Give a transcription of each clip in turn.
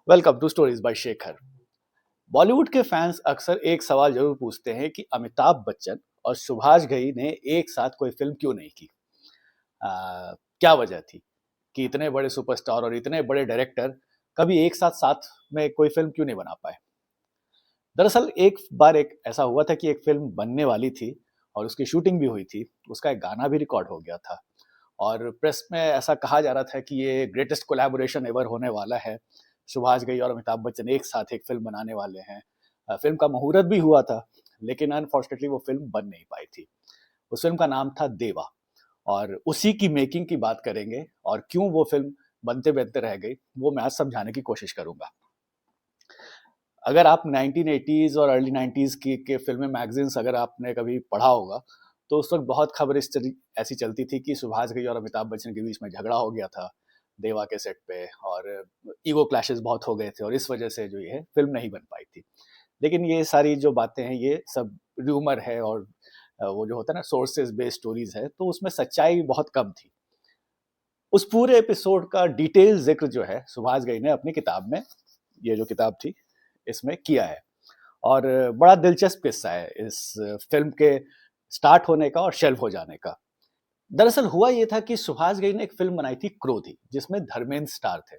Welcome to stories by Shekhar. Bollywood के fans अक्सर एक सवाल जरूर पूछते हैं कि अमिताभ बच्चन और सुभाष घई ने एक साथ कोई फिल्म क्यों नहीं की। क्या वजह थी कि इतने बड़े सुपरस्टार और इतने बड़े डायरेक्टर कभी एक साथ साथ में कोई फिल्म क्यों नहीं बना पाए। दरअसल एक बार एक ऐसा हुआ था कि एक फिल्म बनने वाली थी और उसकी शूटिंग भी हुई थी। उसका एक गाना भी रिकॉर्ड हो गया था और प्रेस में ऐसा कहा जा रहा था कि ये ग्रेटेस्ट कोलैबोरेशन एवर होने वाला है। सुभाष घई और अमिताभ बच्चन एक साथ एक फिल्म बनाने वाले हैं। फिल्म का मुहूर्त भी हुआ था, लेकिन अनफॉर्चुनेटली वो फिल्म बन नहीं पाई थी। उस फिल्म का नाम था देवा और उसी की मेकिंग की बात करेंगे और क्यों वो फिल्म बनते-बनते रह गई, वो मैं आज समझाने की कोशिश करूँगा। अगर आप 1980s और अर्ली 90s की के फ़िल्में मैगज़ीन्स अगर आपने कभी पढ़ा होगा, तो उस वक़्त बहुत खबर ऐसी चलती थी कि सुभाष घई और अमिताभ बच्चन के बीच में झगड़ा हो गया था, देवा के सेट पे और ईगो क्लैशेस बहुत हो गए थे और इस वज़ह से जो ये फ़िल्म नहीं बन पाई थी। लेकिन ये सारी जो बातें हैं, ये सब रूमर है और वो जो होता है ना सोर्सेज़ बेस्ड स्टोरीज़ है, तो उसमें सच्चाई बहुत कम थी। उस पूरे एपिसोड का डिटेल ज़िक्र जो है, सुभाष घई ने अपनी किताब में, ये जो किताब थी, इसमें किया है। और बड़ा दिलचस्प किस्सा है इस फ़िल्म के स्टार्ट होने का और शेल्फ हो जाने का। दरअसल हुआ ये था कि सुभाष घई ने एक फ़िल्म बनाई थी क्रोधी, जिसमें धर्मेंद्र स्टार थे।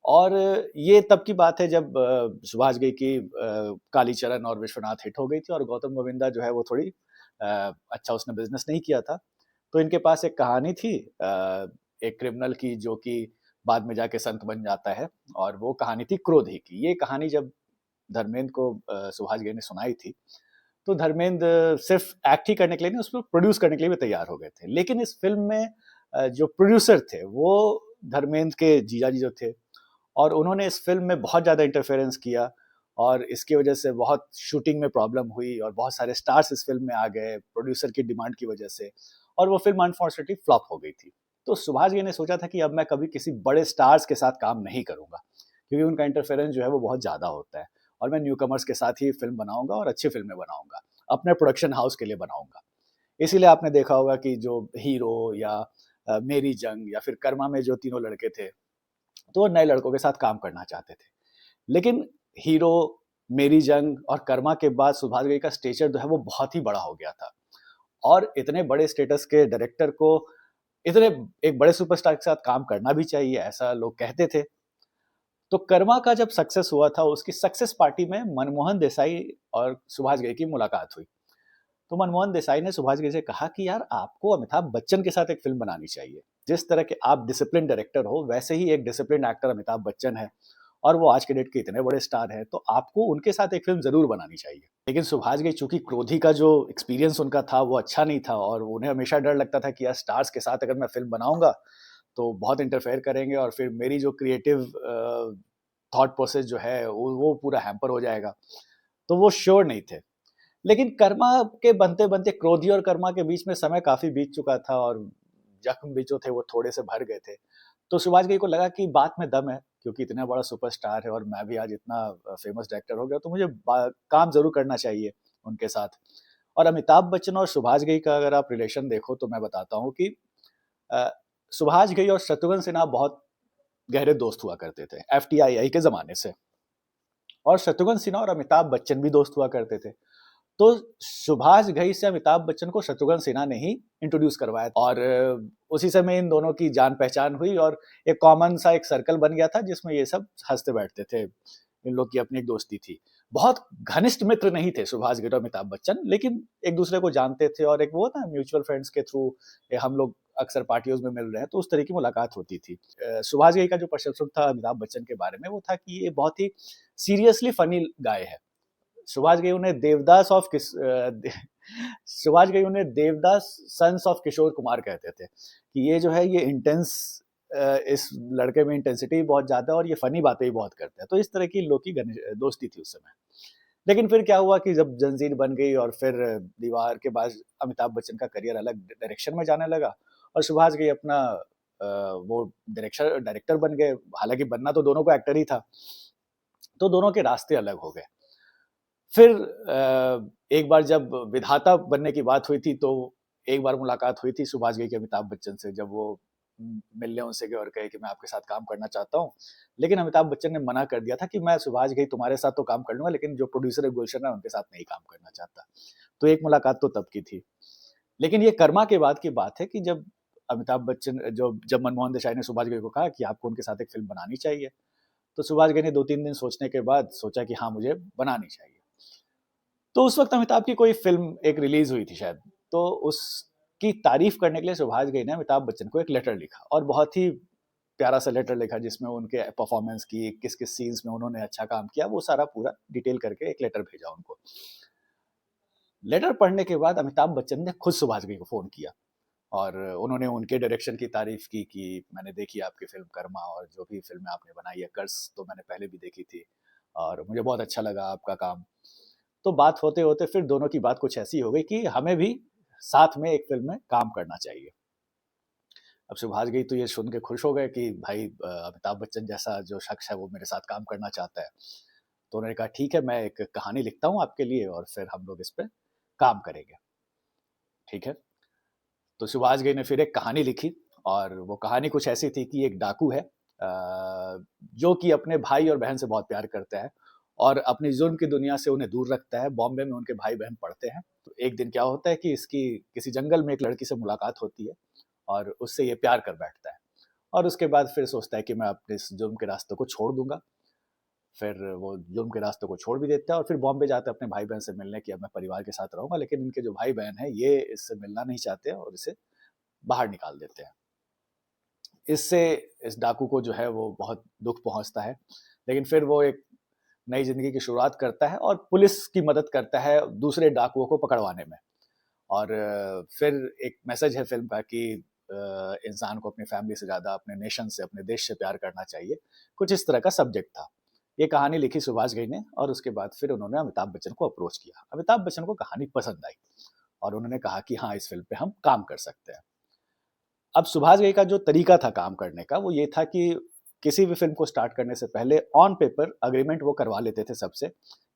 और ये तब की बात है जब सुभाष घई की कालीचरण और विश्वनाथ हिट हो गई थी और गौतम गोविंदा जो है वो थोड़ी अच्छा उसने बिज़नेस नहीं किया था। तो इनके पास एक कहानी थी एक क्रिमिनल की जो कि बाद में जाके संत बन जाता है और वो कहानी थी क्रोधी की। ये कहानी जब धर्मेंद्र को सुभाष घई ने सुनाई थी, तो धर्मेंद्र सिर्फ एक्ट ही करने के लिए नहीं, उसको प्रोड्यूस करने के लिए भी तैयार हो गए थे। लेकिन इस फ़िल्म में जो प्रोड्यूसर थे, वो धर्मेंद्र के जीजाजी जो थे और उन्होंने इस फ़िल्म में बहुत ज़्यादा इंटरफेरेंस किया और इसकी वजह से बहुत शूटिंग में प्रॉब्लम हुई और बहुत सारे स्टार्स इस फ़िल्म में आ गए, प्रोड्यूसर की डिमांड की वजह से और वो फ़िल्म अनफॉर्चुनेटली फ्लॉप हो गई थी। तो सुभाष घई ने सोचा था कि अब मैं कभी किसी बड़े स्टार्स के साथ काम नहीं करूँगा, क्योंकि उनका इंटरफेरेंस जो है वो बहुत ज़्यादा होता है और मैं न्यूकमर्स के साथ ही फ़िल्म बनाऊँगा और अच्छी फ़िल्में बनाऊँगा, अपने प्रोडक्शन हाउस के लिए बनाऊँगा। इसीलिए आपने देखा होगा कि जो हीरो या मेरी जंग या फिर कर्मा में जो तीनों लड़के थे, तो वो नए लड़कों के साथ काम करना चाहते थे। लेकिन हीरो, मेरी जंग और कर्मा के बाद सुभाष घई का स्टेचर जो है वो बहुत ही बड़ा हो गया था और इतने बड़े स्टेटस के डायरेक्टर को इतने एक बड़े सुपरस्टार के साथ काम करना भी चाहिए, ऐसा लोग कहते थे। तो कर्मा का जब सक्सेस हुआ था, उसकी सक्सेस पार्टी में मनमोहन देसाई और सुभाष घई की मुलाकात हुई। तो मनमोहन देसाई ने सुभाष घई से कहा कि यार आपको अमिताभ बच्चन के साथ एक फ़िल्म बनानी चाहिए। जिस तरह के आप डिसिप्लिन्ड डायरेक्टर हो, वैसे ही एक डिसिप्लिन्ड एक्टर अमिताभ बच्चन है और वो आज के डेट के इतने बड़े स्टार हैं, तो आपको उनके साथ एक फ़िल्म ज़रूर बनानी चाहिए। लेकिन सुभाष घई चूँकि क्रोधी का जो एक्सपीरियंस उनका था, वो अच्छा नहीं था और उन्हें हमेशा डर लगता था कि यार स्टार्स के साथ अगर मैं फ़िल्म बनाऊँगा, तो बहुत इंटरफेयर करेंगे और फिर मेरी जो क्रिएटिव थॉट प्रोसेस जो है, वो पूरा हैम्पर हो जाएगा। तो वो श्योर नहीं थे। लेकिन कर्मा के बनते-बनते क्रोधी और कर्मा के बीच में समय काफ़ी बीत चुका था और ज़ख्म भी जो थे वो थोड़े से भर गए थे। तो सुभाष घई को लगा कि बात में दम है, क्योंकि इतना बड़ा सुपरस्टार है और मैं भी आज इतना फ़ेमस डायरेक्टर हो गया, तो मुझे बा काम ज़रूर करना चाहिए उनके साथ। और अमिताभ बच्चन और सुभाष घई का अगर आप रिलेशन देखो तो मैं बताता हूँ कि अ, सुभाष घई और शत्रुघ्न सिन्हा बहुत गहरे दोस्त हुआ करते थे, एफटीआईआई के ज़माने से। और शत्रुघ्न सिन्हा और अमिताभ बच्चन भी दोस्त हुआ करते थे। तो सुभाष घई से अमिताभ बच्चन को शत्रुघ्न सिन्हा ने ही इंट्रोड्यूस करवाया और उसी समय इन दोनों की जान-पहचान हुई और एक कॉमन सा एक सर्कल बन गया था जिसमें ये सब हँसते बैठते थे। इन लोग की अपनी एक दोस्ती थी। बहुत घनिष्ठ मित्र नहीं थे सुभाष घई और अमिताभ बच्चन, लेकिन एक-दूसरे को जानते थे और एक वो होता है म्यूचुअल फ्रेंड्स के थ्रू हम लोग अक्सर पार्टियों में मिल रहे हैं, तो उस तरह की मुलाकात होती थी। सुभाष घई का जो परसेप्शन था अमिताभ बच्चन के बारे में वो था कि ये बहुत ही सीरियसली फनी गाय है। सुभाष घई उन्हें देवदास ऑफ किस सुभाष घई उन्हें देवदास सन्स ऑफ किशोर कुमार कहते थे कि ये जो है ये इंटेंस इस लड़के में इंटेंसिटी बहुत ज़्यादा है और ये फनी बातें भी बहुत करता है। तो इस तरह की लोग की दोस्ती थी उस समय। लेकिन फिर क्या हुआ कि जब जंजीर बन गई और फिर दीवार के बाद अमिताभ बच्चन का करियर अलग डायरेक्शन में जाने लगा और सुभाष घई अपना वो डायरेक्टर बन गए। हालाँकि बनना तो दोनों को एक्टर ही था। तो दोनों के रास्ते अलग हो गए। फिर एक बार जब विधाता बनने की बात हुई थी, तो एक बार मुलाकात हुई थी सुभाष घई की अमिताभ बच्चन से, जब वो मिलने उनसे गए और कहे कि मैं आपके साथ काम करना चाहता हूँ। लेकिन अमिताभ बच्चन ने मना कर दिया था कि मैं सुभाष घई तुम्हारे साथ तो काम कर लूँगा, लेकिन जो प्रोड्यूसर है गुलशन है उनके साथ नहीं काम करना चाहता। तो एक मुलाकात तो तब की थी। लेकिन ये कर्मा के बाद की बात है कि जब अमिताभ बच्चन जब मनमोहन देसाई ने सुभाष घई को कहा कि आपको उनके साथ एक फ़िल्म बनानी चाहिए, तो सुभाष घई ने 2-3 दिन सोचने के बाद सोचा कि हाँ, मुझे बनानी चाहिए। तो उस वक़्त अमिताभ की कोई फ़िल्म एक रिलीज़ हुई थी शायद, तो उसकी तारीफ़ करने के लिए सुभाष घई ने अमिताभ बच्चन को एक लेटर लिखा और बहुत ही प्यारा-सा लेटर लिखा जिसमें उनके परफ़ॉर्मेंस की, किस-किस सीन्स में उन्होंने अच्छा काम किया, वो सारा पूरा डिटेल करके एक लेटर भेजा उनको। लेटर पढ़ने के बाद अमिताभ बच्चन ने खुद सुभाष घई को फ़ोन किया और उन्होंने उनके डायरेक्शन की तारीफ़ की कि मैंने देखी आपकी फ़िल्म कर्मा और जो भी फ़िल्में आपने बनाई है, कर्स तो मैंने पहले भी देखी थी और मुझे बहुत अच्छा लगा आपका काम। तो बात होते-होते फिर दोनों की बात कुछ ऐसी हो गई कि हमें भी साथ में एक फ़िल्म में काम करना चाहिए। अब सुभाष घई तो ये सुन के खुश हो गए कि भाई अमिताभ बच्चन जैसा जो शख्स है वो मेरे साथ काम करना चाहता है। तो उन्होंने कहा ठीक है मैं एक कहानी लिखता हूँ आपके लिए और फिर हम लोग इस पे काम करेंगे। ठीक है? तो सुभाष घई ने फिर एक कहानी लिखी और वो कहानी कुछ ऐसी थी कि एक डाकू है जो कि अपने भाई और बहन से बहुत प्यार करता है और अपनी जुर्म की दुनिया से उन्हें दूर रखता है। बॉम्बे में उनके भाई बहन पढ़ते हैं। तो एक दिन क्या होता है कि इसकी किसी जंगल में एक लड़की से मुलाकात होती है और उससे ये प्यार कर बैठता है और उसके बाद फिर सोचता है कि मैं अपने इस जुर्म के रास्ते को छोड़ दूंगा। फिर वो जुर्म के रास्ते को छोड़ भी देता है और फिर बॉम्बे जाता है अपने भाई बहन से मिलने कि अब मैं परिवार के साथ रहूंगा, लेकिन इनके जो भाई बहन है ये इससे मिलना नहीं चाहते और इसे बाहर निकाल देते हैं। इससे इस डाकू को जो है वो बहुत दुख पहुंचता है, लेकिन फिर वो एक नई जिंदगी की शुरुआत करता है और पुलिस की मदद करता है दूसरे डाकुओं को पकड़वाने में। और फिर एक मैसेज है फिल्म का कि इंसान को अपनी फैमिली से ज़्यादा अपने नेशन से, अपने देश से प्यार करना चाहिए। कुछ इस तरह का सब्जेक्ट था। ये कहानी लिखी सुभाष घई ने और उसके बाद फिर उन्होंने अमिताभ बच्चन को अप्रोच किया। अमिताभ बच्चन को कहानी पसंद आई और उन्होंने कहा कि हाँ, इस फिल्म पे हम काम कर सकते हैं। अब सुभाष घई का जो तरीका था काम करने का वो ये था कि किसी भी फिल्म को स्टार्ट करने से पहले ऑन पेपर अग्रीमेंट वो करवा लेते थे सबसे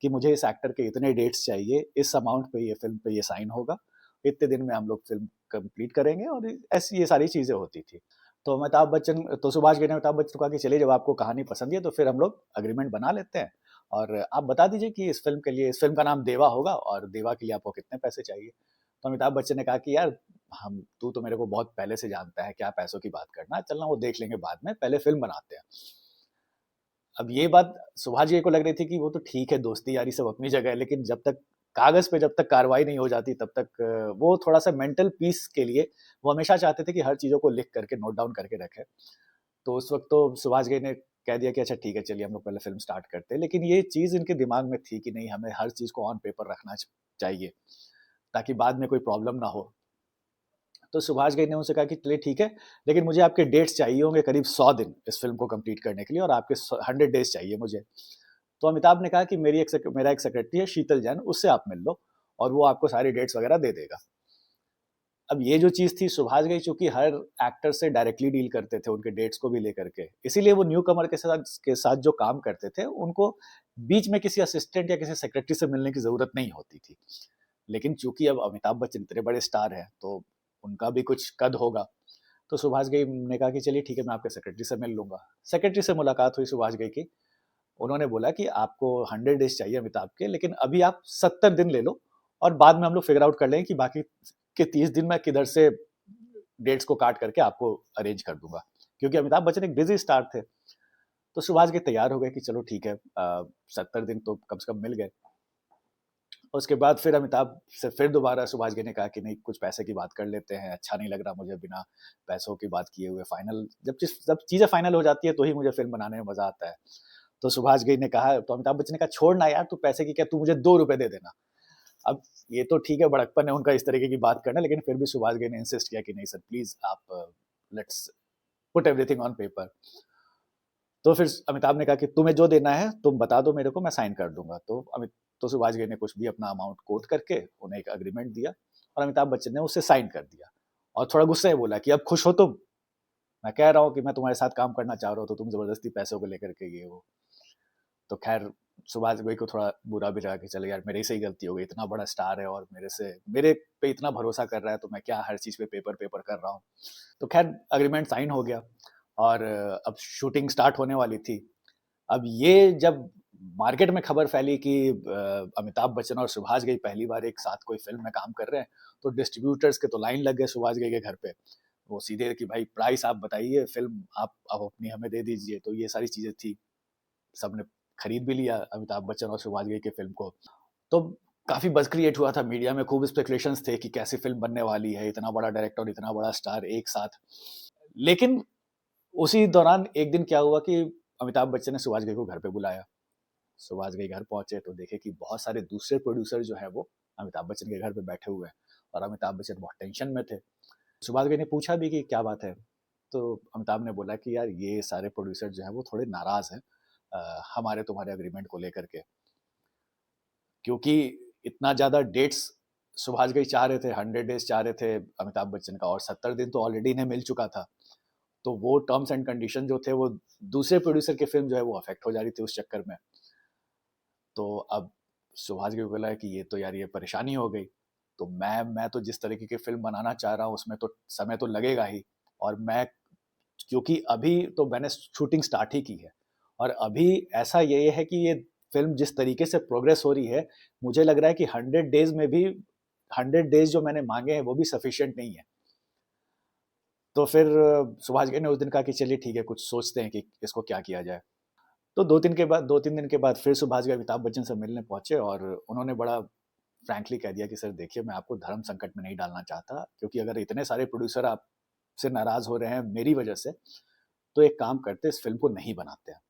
कि मुझे इस एक्टर के इतने डेट्स चाहिए, इस अमाउंट पे ये फिल्म पे ये साइन होगा, इतने दिन में हम लोग फिल्म कंप्लीट करेंगे और ऐसी ये सारी चीज़ें होती थी। तो सुभाष घई ने अमिताभ बच्चन को कहा कि चलिए जब आपको कहानी पसंद है तो फिर हम लोग अग्रीमेंट बना लेते हैं और आप बता दीजिए कि इस फिल्म का नाम देवा होगा और देवा के लिए आपको कितने पैसे चाहिए। तो अमिताभ बच्चन ने कहा कि यार हम तू तो मेरे को बहुत पहले से जानता है, क्या पैसों की बात करना है, चलना वो देख लेंगे बाद में, पहले फिल्म बनाते हैं। अब ये बात सुभाष जी को लग रही थी कि वो तो ठीक है, दोस्ती यारी सब अपनी जगह है, लेकिन जब तक कागज पे जब तक कार्रवाई नहीं हो जाती तब तक वो थोड़ा सा मेंटल पीस के लिए वो हमेशा चाहते थे कि हर चीजों को लिख करके नोट डाउन करके रखें। तो उस वक्त तो सुभाष घई ने कह दिया कि अच्छा ठीक है चलिए हम लोग पहले फिल्म स्टार्ट करते हैं, लेकिन ये चीज इनके दिमाग में थी कि नहीं, हमें हर चीज को ऑन पेपर रखना चाहिए ताकि बाद में कोई प्रॉब्लम ना हो। तो सुभाष घई ने उनसे कहा कि चलिए ठीक है, लेकिन मुझे आपके डेट्स चाहिए होंगे करीब 100 दिन इस फिल्म को कंप्लीट करने के लिए और आपके 100 डेज चाहिए मुझे। तो अमिताभ ने कहा कि मेरा एक सेक्रेटरी है शीतल जैन, उससे आप मिल लो और वो आपको सारी डेट्स वगैरह दे देगा। अब ये जो चीज थी, सुभाष घई चूंकि हर एक्टर से डायरेक्टली डील करते थे उनके डेट्स को भी लेकर के, इसीलिए वो न्यू कमर के साथ जो काम करते थे उनको बीच में किसी असिस्टेंट या किसी सेक्रेटरी से मिलने की जरूरत नहीं होती थी। लेकिन चूंकि अब अमिताभ बच्चन इतने बड़े स्टार हैं तो उनका भी कुछ कद होगा। तो सुभाष घई ने कहा कि चलिए ठीक है मैं आपके सेक्रेटरी से मिल लूंगा। सेक्रेटरी से मुलाकात हुई सुभाष घई की। उन्होंने बोला कि आपको 100 डेज चाहिए अमिताभ के, लेकिन अभी आप 70 दिन ले लो और बाद में हम लोग फिगर आउट कर लेंगे कि बाकी के 30 दिन मैं किधर से डेट्स को काट करके आपको अरेंज कर दूंगा, क्योंकि अमिताभ बच्चन एक बिजी स्टार थे। तो सुभाष घई तैयार हो गए कि चलो ठीक है, 70 दिन तो कम से कम मिल गए। उसके बाद फिर अमिताभ से फिर दोबारा सुभाष घई ने कहा कि नहीं, कुछ पैसे की बात कर लेते हैं, अच्छा नहीं लग रहा मुझे बिना पैसों की बात किए हुए। फाइनल जब चीजें फाइनल हो जाती है तो ही मुझे फिल्म बनाने में मजा आता है। तो सुभाष घई ने कहा, तो अमिताभ बच्चन ने कहा छोड़ ना यार, तू पैसे की क्या, तू मुझे 2 रुपए दे देना। अब ये तो ठीक है, बड़कपन है उनका इस तरीके की बात करना, लेकिन फिर भी सुभाष घई ने इंसिस्ट किया कि नहीं सर प्लीज आप let's put everything on paper. तो फिर अमिताभ ने कहा कि तुम्हें जो देना है तुम बता दो मेरे को, मैं साइन कर दूंगा। तो सुभाष घई ने कुछ भी अपना अमाउंट कोट करके उन्हें एक अग्रीमेंट दिया और अमिताभ बच्चन ने उसे साइन कर दिया और थोड़ा गुस्से में बोला कि अब खुश हो तुम, मैं कह रहा हूँ कि मैं तुम्हारे साथ काम करना चाह रहा हूँ तो तुम जबरदस्ती पैसों को लेकर के ये वो। तो खैर सुभाष घई को थोड़ा बुरा भी लगा कि चलो यार मेरे से ही गलती हो गई, इतना बड़ा स्टार है और मेरे पे इतना भरोसा कर रहा है, तो मैं क्या हर चीज़ पे पेपर पेपर कर रहा हूँ। तो खैर एग्रीमेंट साइन हो गया और अब शूटिंग स्टार्ट होने वाली थी। अब ये जब मार्केट में खबर फैली कि अमिताभ बच्चन और सुभाष घई पहली बार एक साथ कोई फ़िल्म में काम कर रहे हैं, तो डिस्ट्रीब्यूटर्स के तो लाइन लग गए सुभाष घई के घर पे। वो सीधे कि भाई प्राइस आप बताइए, फ़िल्म आप अपनी हमें दे दीजिए। तो ये सारी चीज़ें थी। सबने खरीद भी लिया अमिताभ बच्चन और सुभाष घई की फ़िल्म को। तो काफ़ी बज़ क्रिएट हुआ था, मीडिया में खूब स्पेकुलेशंस थे कि कैसी फ़िल्म बनने वाली है, इतना बड़ा डायरेक्टर और इतना बड़ा स्टार एक साथ। लेकिन उसी दौरान एक दिन क्या हुआ कि अमिताभ बच्चन ने सुभाष घई को घर पे बुलाया। सुभाष घई घर पहुंचे तो देखे कि बहुत सारे दूसरे प्रोड्यूसर जो है वो अमिताभ बच्चन के घर पे बैठे हुए हैं और अमिताभ बच्चन बहुत टेंशन में थे। सुभाष घई ने पूछा भी कि क्या बात है, तो अमिताभ ने बोला कि यार ये सारे प्रोड्यूसर जो है वो थोड़े नाराज हैं हमारे तुम्हारे एग्रीमेंट को लेकर के, क्योंकि इतना ज़्यादा डेट्स सुभाष घई चाह रहे थे, 100 डेज चाह रहे थे अमिताभ बच्चन का, और 70 दिन तो ऑलरेडी इन्हें मिल चुका था। तो वो टर्म्स एंड कंडीशन जो थे वो दूसरे प्रोड्यूसर की फिल्म जो है वो अफेक्ट हो जा रही थी उस चक्कर में। तो अब सुभाष घई को बोला कि ये तो यार ये परेशानी हो गई। तो मैं तो जिस तरीके की फिल्म बनाना चाह रहा हूँ उसमें तो समय तो लगेगा ही, और मैं क्योंकि अभी तो मैंने शूटिंग स्टार्ट ही की है, और अभी ऐसा ये है कि ये फिल्म जिस तरीके से प्रोग्रेस हो रही है, मुझे लग रहा है कि 100 डेज में भी 100 डेज जो मैंने मांगे हैं वो भी सफिशिएंट नहीं है। तो फिर सुभाष घई ने उस दिन कहा कि चलिए ठीक है, कुछ सोचते हैं कि इसको क्या किया जाए। तो 2-3 दिन के बाद फिर सुभाष घई अमिताभ बच्चन से मिलने पहुंचे और उन्होंने बड़ा फ्रैंकली कह दिया कि सर देखिए, मैं आपको धर्म संकट में नहीं डालना चाहता, क्योंकि अगर इतने सारे प्रोड्यूसर आपसे नाराज हो रहे हैं मेरी वजह से, तो एक काम करते इस फिल्म को नहीं बनाते हैं।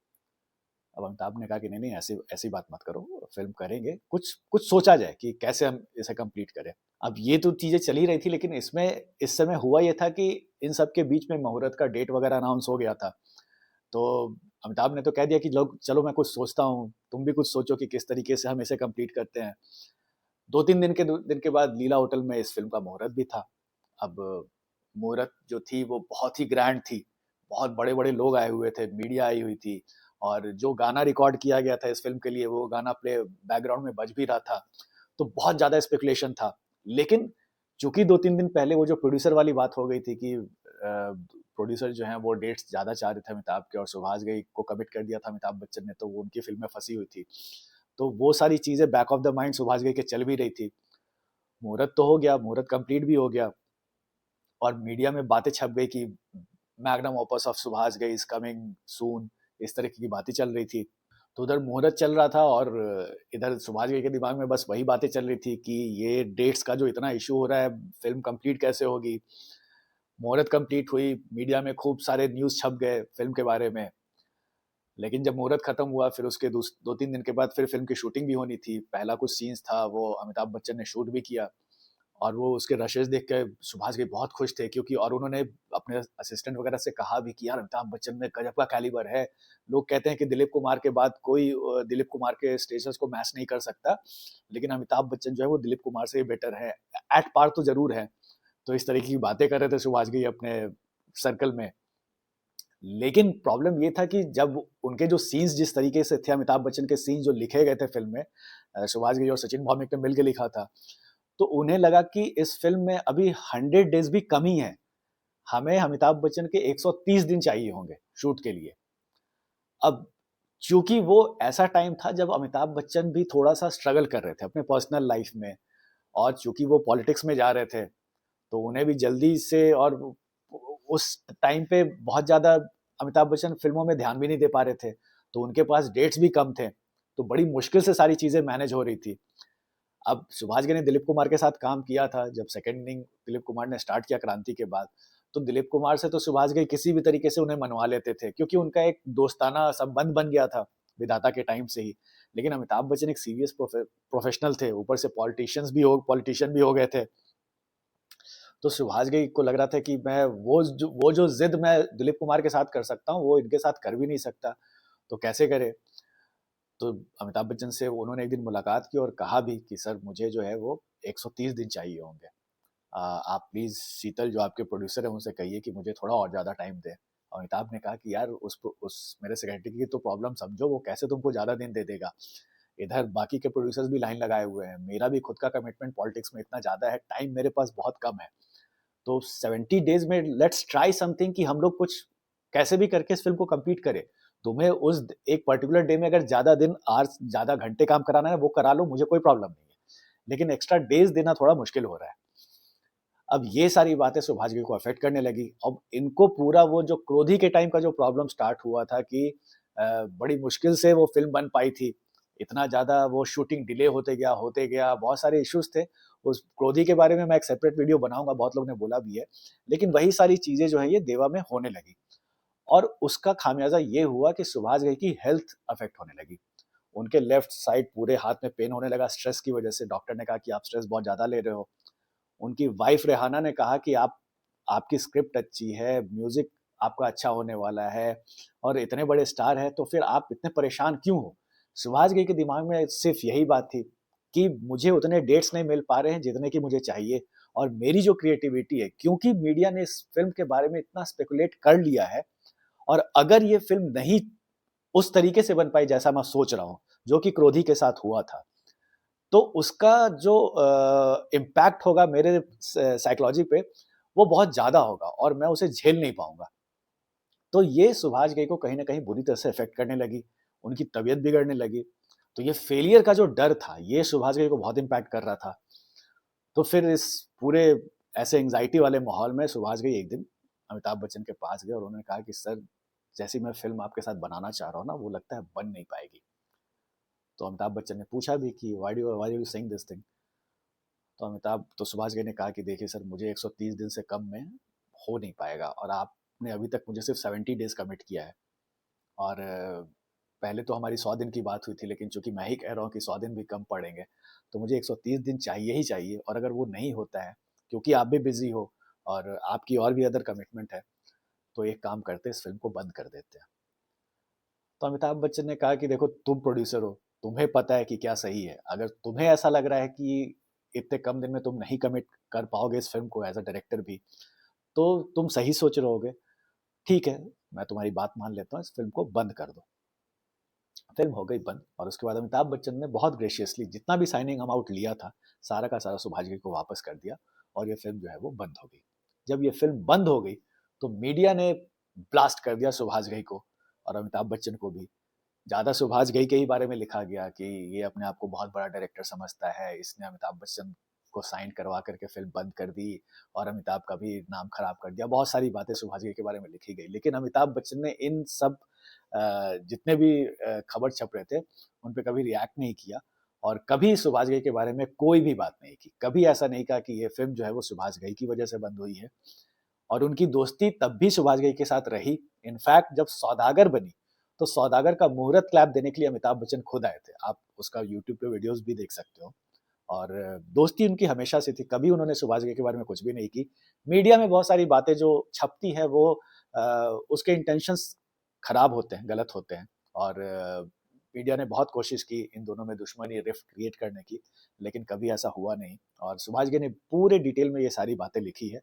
अब अमिताभ ने कहा कि नहीं नहीं, ऐसी ऐसी बात मत करो, फिल्म करेंगे, कुछ कुछ सोचा जाए कि कैसे हम इसे कंप्लीट करें। अब ये तो चीजें चल ही रही थी, लेकिन इसमें इस समय हुआ ये था कि इन सब के बीच में मुहूर्त का डेट वगैरह अनाउंस हो गया था। तो अमिताभ ने तो कह दिया कि लोग चलो मैं कुछ सोचता हूँ, तुम भी कुछ सोचो कि किस तरीके से हम इसे कंप्लीट करते हैं। 2-3 दिन के बाद लीला होटल में इस फिल्म का मुहूर्त भी था। अब मुहूर्त जो थी वो बहुत ही ग्रैंड थी, बहुत बड़े बड़े लोग आए हुए थे, मीडिया आई हुई थी, और जो गाना रिकॉर्ड किया गया था इस फिल्म के लिए वो गाना प्ले बैकग्राउंड में बज भी रहा था। तो बहुत ज़्यादा स्पेकुलेशन था। लेकिन चूंकि 2-3 दिन पहले वो जो प्रोड्यूसर वाली बात हो गई थी कि प्रोड्यूसर जो हैं वो डेट्स ज़्यादा चाह रहे थे अमिताभ के, और सुभाष घई को कमिट कर दिया था अमिताभ बच्चन ने, तो वो उनकी फिल्म में फंसी हुई थी। तो वो सारी चीज़ें back of the mind Subhash Ghai के चल भी रही थी। मुहूर्त तो हो गया, मुहूर्त कंप्लीट भी हो गया, और मीडिया में बातें छप गई कि magnum opus of Subhash Ghai is coming soon, इस तरह की बातें चल रही थी। तो उधर मुहूर्त चल रहा था और इधर सुभाष घई के दिमाग में बस वही बातें चल रही थी कि ये डेट्स का जो इतना इशू हो रहा है, फिल्म कंप्लीट कैसे होगी। मुहूर्त कंप्लीट हुई, मीडिया में खूब सारे न्यूज़ छप गए फिल्म के बारे में। लेकिन जब मुहूर्त खत्म हुआ, फिर उसके 2-3 दिन के बाद फिर फिल्म की शूटिंग भी होनी थी। पहला कुछ सीन्स था वो अमिताभ बच्चन ने शूट भी किया, और वो उसके रशेस देख के सुभाष घई बहुत खुश थे, क्योंकि और उन्होंने अपने असिस्टेंट वगैरह से कहा भी कि यार अमिताभ बच्चन में गजब का कैलिबर है। लोग कहते हैं कि दिलीप कुमार के बाद कोई दिलीप कुमार के स्टेटस को मैच नहीं कर सकता, लेकिन अमिताभ बच्चन जो है वो दिलीप कुमार से बेटर है, एट पार तो जरूर है। तो इस तरीके की बातें कर रहे थे सुभाष घई अपने सर्कल में। लेकिन प्रॉब्लम ये था कि जब उनके जो सीन्स जिस तरीके से थे, अमिताभ बच्चन के सीन्स जो लिखे गए थे फिल्म में, सुभाष घई और सचिन भौमिक ने मिलकर लिखा था, तो उन्हें लगा कि इस फिल्म में अभी 100 डेज भी कमी है, हमें अमिताभ बच्चन के 130 दिन चाहिए होंगे शूट के लिए। अब चूंकि वो ऐसा टाइम था जब अमिताभ बच्चन भी थोड़ा सा स्ट्रगल कर रहे थे अपने पर्सनल लाइफ में, और चूंकि वो पॉलिटिक्स में जा रहे थे, तो उन्हें भी जल्दी से, और उस टाइम पे बहुत ज़्यादा अमिताभ बच्चन फिल्मों में ध्यान भी नहीं दे पा रहे थे, तो उनके पास डेट्स भी कम थे, तो बड़ी मुश्किल से सारी चीज़ें मैनेज हो रही थी। अब सुभाष घई ने दिलीप कुमार के साथ काम किया था, जब सेकंड इनिंग दिलीप कुमार ने स्टार्ट किया क्रांति के बाद, तो दिलीप कुमार से तो सुभाष घई किसी भी तरीके से उन्हें मनवा लेते थे, क्योंकि उनका एक दोस्ताना संबंध बन गया था विधाता के टाइम से ही। लेकिन अमिताभ बच्चन एक सीरियस प्रोफेशनल थे, ऊपर से पॉलिटिशियन भी हो गए थे। तो सुभाष घई को लग रहा था कि मैं वो जो जिद मैं दिलीप कुमार के साथ कर सकता हूँ, वो इनके साथ कर भी नहीं सकता, तो कैसे करे। तो अमिताभ बच्चन से उन्होंने एक दिन मुलाकात की और कहा भी कि सर मुझे जो है वो 130 दिन चाहिए होंगे, आप प्लीज़ शीतल जो आपके प्रोड्यूसर हैं उनसे कहिए कि मुझे थोड़ा और ज़्यादा टाइम दें, अमिताभ ने कहा कि यार उस मेरे सेक्रेटरी की तो प्रॉब्लम समझो, वो कैसे तुमको ज़्यादा दिन दे देगा। इधर बाकी के प्रोड्यूसर्स भी लाइन लगाए हुए हैं, मेरा भी खुद का कमिटमेंट पॉलिटिक्स में इतना ज़्यादा है, टाइम मेरे पास बहुत कम है। तो 70 डेज़ में लेट्स ट्राई समथिंग कि हम लोग कुछ कैसे भी करके इस फ़िल्म को कंप्लीट करें। तुम्हें उस एक पर्टिकुलर डे में अगर ज़्यादा दिन आवर्स ज़्यादा घंटे काम कराना है वो करा लो, मुझे कोई प्रॉब्लम नहीं है। लेकिन एक्स्ट्रा डेज़ देना थोड़ा मुश्किल हो रहा है। अब ये सारी बातें सुभाष घई को अफ़ेक्ट करने लगी। अब इनको पूरा वो जो क्रोधी के टाइम का जो प्रॉब्लम स्टार्ट हुआ था कि बड़ी मुश्किल से वो फ़िल्म बन पाई थी। इतना ज़्यादा वो शूटिंग डिले होते गया, बहुत सारे इश्यूज़ थे। उस क्रोधी के बारे में मैं एक सेपरेट वीडियो बनाऊँगा, बहुत लोगों ने बोला भी है। लेकिन वही सारी चीज़ें जो हैं ये देवा में होने लगी और उसका खामियाज़ा ये हुआ कि सुभाष घई की हेल्थ अफ़ेक्ट होने लगी। उनके लेफ्ट साइड पूरे हाथ में पेन होने लगा स्ट्रेस की वज़ह से। डॉक्टर ने कहा कि आप स्ट्रेस बहुत ज़्यादा ले रहे हो। उनकी वाइफ रेहाना ने कहा कि आप आपकी स्क्रिप्ट अच्छी है, म्यूज़िक आपका अच्छा होने वाला है और इतने बड़े स्टार हैं, तो फिर आप इतने परेशान क्यों हो? सुभाष घई के दिमाग में सिर्फ़ यही बात थी कि मुझे उतने डेट्स नहीं मिल पा रहे हैं जितने की मुझे चाहिए और मेरी जो क्रिएटिविटी है क्योंकि मीडिया ने इस फ़िल्म के बारे में इतना स्पेकुलेट कर लिया है और अगर ये फ़िल्म नहीं उस तरीके से बन पाई जैसा मैं सोच रहा हूँ, जो कि क्रोधी के साथ हुआ था, तो उसका जो इम्पैक्ट होगा मेरे साइकोलॉजी पे, वो बहुत ज़्यादा होगा और मैं उसे झेल नहीं पाऊँगा। तो ये सुभाष घई को कहीं न कहीं बुरी तरह से इफ़ेक्ट करने लगी, उनकी तबीयत बिगड़ने लगी। तो ये फेलियर का जो डर था, ये सुभाष घई को बहुत इम्पैक्ट कर रहा था। तो फिर इस पूरे ऐसे एंग्ज़ायटी वाले माहौल में सुभाष घई एक दिन अमिताभ बच्चन के पास गए और उन्होंने कहा कि सर, जैसी मैं फ़िल्म आपके साथ बनाना चाह रहा हूँ ना, वो लगता है बन नहीं पाएगी। तो अमिताभ बच्चन ने पूछा भी कि why are you saying this thing? तो सुभाष घई ने कहा कि देखिए सर, मुझे 130 दिन से कम में हो नहीं पाएगा और आपने अभी तक मुझे सिर्फ 70 डेज कमिट किया है और पहले तो हमारी 100 दिन की बात हुई थी, लेकिन चूंकि मैं ही कह रहा हूँ कि 100 दिन भी कम पड़ेंगे, तो मुझे 130 दिन चाहिए ही चाहिए और अगर वो नहीं होता है क्योंकि आप भी बिजी हो और आपकी और भी अदर कमिटमेंट है, तो एक काम करते हैं, इस फिल्म को बंद कर देते हैं। तो अमिताभ बच्चन ने कहा कि देखो, तुम प्रोड्यूसर हो, तुम्हें पता है कि क्या सही है। अगर तुम्हें ऐसा लग रहा है कि इतने कम दिन में तुम नहीं कमिट कर पाओगे इस फ़िल्म को एज़ अ डायरेक्टर भी, तो तुम सही सोच रहे होगे। ठीक है, मैं तुम्हारी बात मान लेता हूँ, इस फ़िल्म को बंद कर दो। फ़िल्म हो गई बंद और उसके बाद अमिताभ बच्चन ने बहुत ग्रेशियसली जितना भी साइनिंग अमाउंट लिया था, सारा का सारा सुभाष घई को वापस कर दिया और ये फ़िल्म जो है वो बंद हो गई। जब ये फ़िल्म बंद हो गई, तो मीडिया ने ब्लास्ट कर दिया सुभाष घई को और अमिताभ बच्चन को भी। ज़्यादा सुभाष घई के ही बारे में लिखा गया कि ये अपने आप को बहुत बड़ा डायरेक्टर समझता है, इसने अमिताभ बच्चन को साइन करवा करके फ़िल्म बंद कर दी और अमिताभ का भी नाम खराब कर दिया। बहुत सारी बातें सुभाष घई के बारे में लिखी गई, लेकिन अमिताभ बच्चन ने इन सब जितने भी खबर छप रहे थे, उन पे कभी रिएक्ट नहीं किया और कभी सुभाष घई के बारे में कोई भी बात नहीं की। कभी ऐसा नहीं कहा कि ये फ़िल्म जो है वो सुभाष घई की वजह से बंद हुई है और उनकी दोस्ती तब भी सुभाष घई के साथ रही। इनफैक्ट जब सौदागर बनी, तो सौदागर का मुहूर्त क्लैप देने के लिए अमिताभ बच्चन खुद आए थे। आप उसका यूट्यूब पे वीडियोज़ भी देख सकते हो और दोस्ती उनकी हमेशा से थी, कभी उन्होंने सुभाष घई के बारे में कुछ भी नहीं की। मीडिया में बहुत सारी बातें जो छपती हैं वो अ, उसके इंटेंशंस खराब होते हैं, गलत होते हैं और मीडिया ने बहुत कोशिश की इन दोनों में दुश्मनी, रिफ्ट क्रिएट करने की, लेकिन कभी ऐसा हुआ नहीं और सुभाष घई ने पूरे डिटेल में ये सारी बातें लिखी है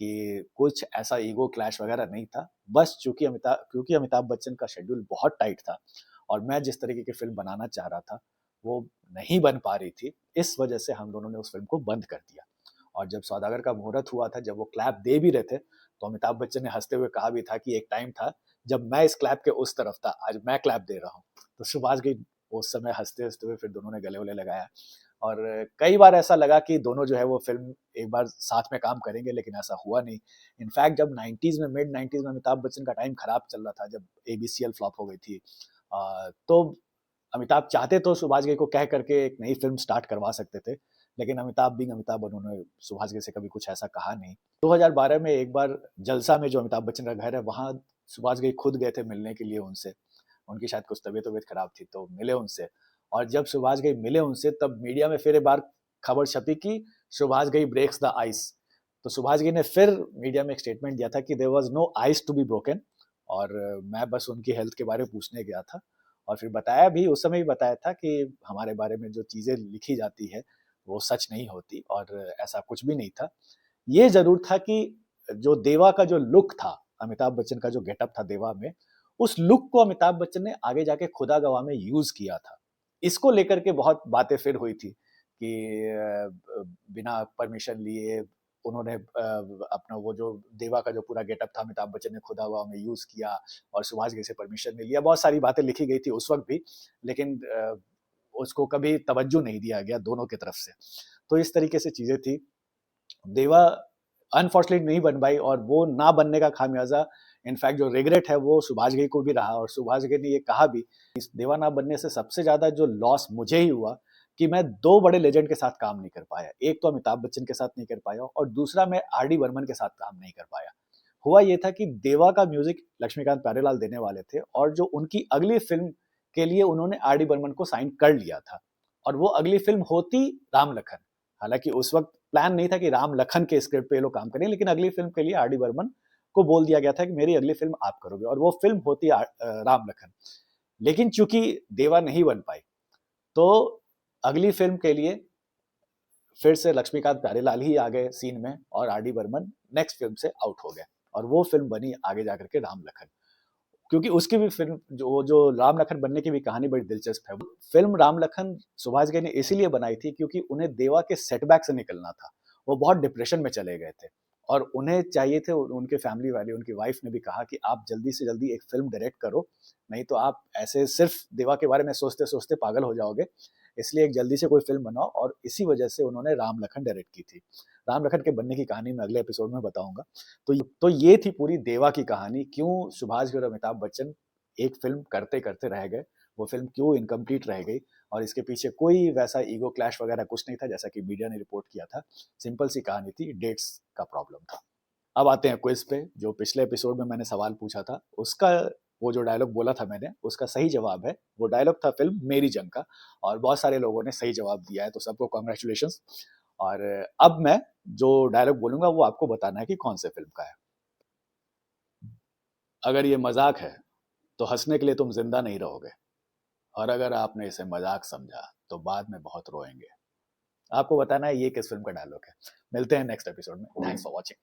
कि कुछ ऐसा ईगो क्लैश वगैरह नहीं था। बस क्योंकि अमिताभ बच्चन का शेड्यूल बहुत टाइट था और मैं जिस तरीके की फ़िल्म बनाना चाह रहा था, वो नहीं बन पा रही थी। इस वजह से हम दोनों ने उस फ़िल्म को बंद कर दिया और जब सौदागर का मुहूर्त हुआ था, जब वो क्लैप दे भी रहे थे, तो अमिताभ बच्चन ने हँसते हुए कहा भी था कि एक टाइम था, जब मैं इस क्लैप के उस तरफ था, आज मैं क्लैप दे रहा हूँ। तो सुभाष घई उस समय हँसते-हँसते हुए फिर दोनों ने गले-वले लगाया और कई बार ऐसा लगा कि दोनों जो है वो फ़िल्म एक बार साथ में काम करेंगे, लेकिन ऐसा हुआ नहीं। इनफैक्ट जब 90s में मिड 90s में अमिताभ बच्चन का टाइम खराब चल रहा था, जब एबीसीएल फ्लॉप हो गई थी तो अमिताभ चाहते तो सुभाष घई को कह करके एक नई फ़िल्म स्टार्ट करवा सकते थे, लेकिन अमिताभ बीइंग अमिताभ उन्होंने सुभाष घई से कभी कुछ ऐसा कहा नहीं। 2012 में एक बार जलसा में जो अमिताभ बच्चन का घर है, वहाँ सुभाष घई खुद गए थे मिलने के लिए उनसे। उनकी शायद कुछ तबीयत-वबीयत खराब थी, तो मिले उनसे और जब सुभाष घई मिले उनसे, तब मीडिया में फिर एक बार खबर छपी कि Subhash Ghai breaks the ice. तो सुभाष घई ने फिर मीडिया में एक स्टेटमेंट दिया था कि there was no ice to be broken और मैं बस उनकी हेल्थ के बारे में पूछने गया था और फिर बताया भी, उस समय भी बताया था कि हमारे बारे में जो चीज़ें लिखी जाती है, वो सच नहीं होती और ऐसा कुछ भी नहीं था। ये ज़रूर था कि जो देवा का जो लुक था, अमिताभ बच्चन का जो गेटअप था देवा में, उस लुक को अमिताभ बच्चन ने आगे जाके खुदा गवाह में यूज किया था। इसको लेकर के बहुत बातें फिर हुई थी कि बिना परमिशन लिए उन्होंने अपना वो जो देवा का जो पूरा गेटअप था अमिताभ बच्चन ने खुदा गवाह में यूज किया और सुभाष घई से परमिशन नहीं लिया। बहुत सारी बातें लिखी गई थी उस वक्त भी, लेकिन उसको कभी तवज्जो नहीं दिया गया दोनों की तरफ से। तो इस तरीके से चीजें थी। देवा अनफॉर्चुनेटली नहीं बन पाई और वो ना बनने का खामियाजा इनफैक्ट जो रिग्रेट है वो सुभाष घई को भी रहा, और सुभाष घई ने ये कहा भी, इस देवा ना बनने से सबसे ज्यादा जो लॉस मुझे ही हुआ कि मैं दो बड़े लेजेंड के साथ काम नहीं कर पाया। एक तो अमिताभ बच्चन के साथ नहीं कर पाया और दूसरा मैं आर डी बर्मन के साथ काम नहीं कर पाया। हुआ ये था कि देवा का म्यूजिक लक्ष्मीकांत प्यारेलाल देने वाले थे और जो उनकी अगली फिल्म के लिए उन्होंने आर डी बर्मन को साइन कर लिया था, और वो अगली फिल्म होती राम लखन। हालांकि उस वक्त प्लान नहीं था कि राम लखन के स्क्रिप्ट पे ये लोग काम करें, लेकिन अगली फिल्म के लिए आर डी बर्मन को बोल दिया गया था कि मेरी अगली फिल्म आप करोगे, और वो फिल्म होती राम लखन। लेकिन चूंकि देवा नहीं बन पाई तो अगली फिल्म के लिए फिर से लक्ष्मीकांत प्यारेलाल ही आ गए सीन में और R D Burman next film से आउट हो गए, और वो फिल्म बनी आगे जाकर के राम लखन। क्योंकि उसकी भी फिल्म जो जो राम लखन बनने की भी कहानी बड़ी दिलचस्प है। फिल्म राम लखन सुभाष घई ने इसीलिए बनाई थी क्योंकि उन्हें देवा के सेटबैक से निकलना था। वो बहुत डिप्रेशन में चले गए थे और उन्हें चाहिए थे, उनके फैमिली वाले, उनकी वाइफ ने भी कहा कि आप जल्दी से जल्दी एक फिल्म डायरेक्ट करो, नहीं तो आप ऐसे सिर्फ देवा के बारे में सोचते सोचते पागल हो जाओगे, इसलिए एक जल्दी से कोई फिल्म बनाओ। और इसी वजह से उन्होंने राम लखन डायरेक्ट की थी। राम लखन के बनने की कहानी मैं अगले एपिसोड में बताऊंगा। तो ये थी पूरी देवा की कहानी, क्यों सुभाष घई और अमिताभ बच्चन एक फिल्म करते करते रह गए, वो फिल्म क्यों इनकम्प्लीट रह गई, और इसके पीछे कोई वैसा ईगो क्लैश वगैरह कुछ नहीं था जैसा कि मीडिया ने रिपोर्ट किया था। सिंपल सी कहानी थी, डेट्स का प्रॉब्लम था। अब आते हैं क्विज पे। जो पिछले एपिसोड में मैंने सवाल पूछा था उसका, वो जो डायलॉग बोला था मैंने, उसका सही जवाब है, वो डायलॉग था फिल्म मेरी जंग का, और बहुत सारे लोगों ने सही जवाब दिया है, तो सबको कॉन्ग्रेचुलेशंस। और अब मैं जो डायलॉग बोलूंगा वो आपको बताना है कि कौन से फिल्म का है। अगर ये मजाक है तो हंसने के लिए तुम जिंदा नहीं रहोगे, और अगर आपने इसे मजाक समझा तो बाद में बहुत रोएंगे। आपको बताना है ये किस फिल्म का डायलॉग है। मिलते हैं नेक्स्ट एपिसोड में। Thanks for watching.